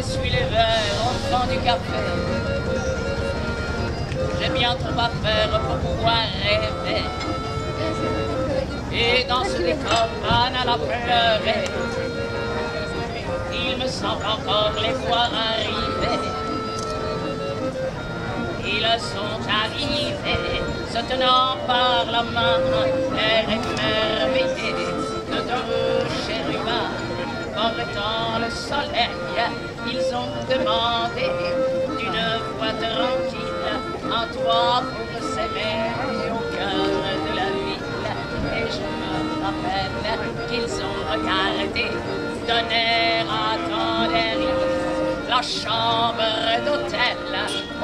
j'essuie les verres en fond du café. J'ai bien trop à faire pour pouvoir rêver. Et dans ce décor banal à pleurer, il me semble encore les voir arriver. Ils sont arrivés, se tenant par la main, l'air émerveillé de deux chérubins. Portant le soleil, ils ont demandé d'une voix tranquille un toit pour s'aimer au cœur de la ville. Et je me rappelle qu'ils ont regardé d'un air attendri la chambre d'hôtel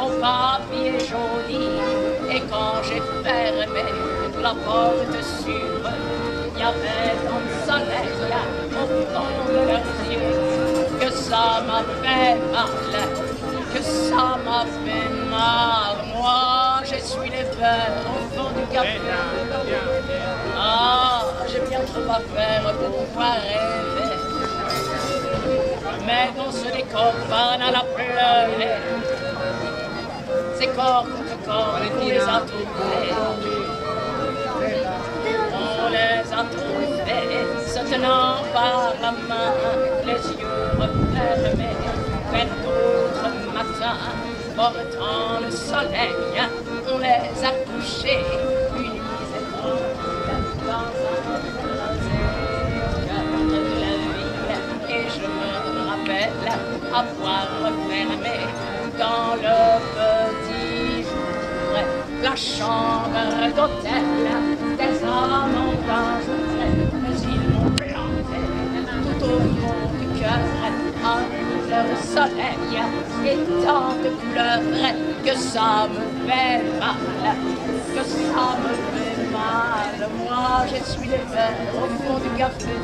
au papier jauni. Et quand j'ai fermé la porte sur eux, il y avait tant de soleil au fond de leurs yeux que ça m'a fait mal, que ça m'a fait mal. Moi, j'essuie les verres au fond du café. Ah, j'ai bien trop à faire pour pouvoir rêver. Mais dans ce décor banal à pleurer, c'est corps contre corps qu'on les a trouvés. On les a trouvés, se tenant par la main, les yeux refermés, vers d'autres matins, portant le soleil, on les a couchés, unis et tranquilles, dans un cœur de la ville. Et je me rappelle avoir refermé dans le petit jour la chambre d'hôtel des amants dans un trait, mais ils m'ont planté tout au fond du cœur un le soleil et tant de couleurs que ça me fait mal, que ça me fait mal. Moi j'essuie les verres au fond du café.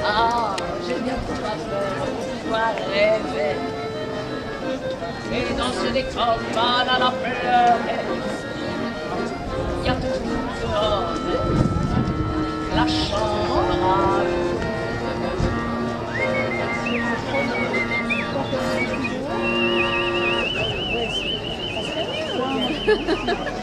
Ah, j'ai bien trop à faire pour pouvoir rêver. Et dans ce décor banal à pleurer, il y a toujours dehors la chambre à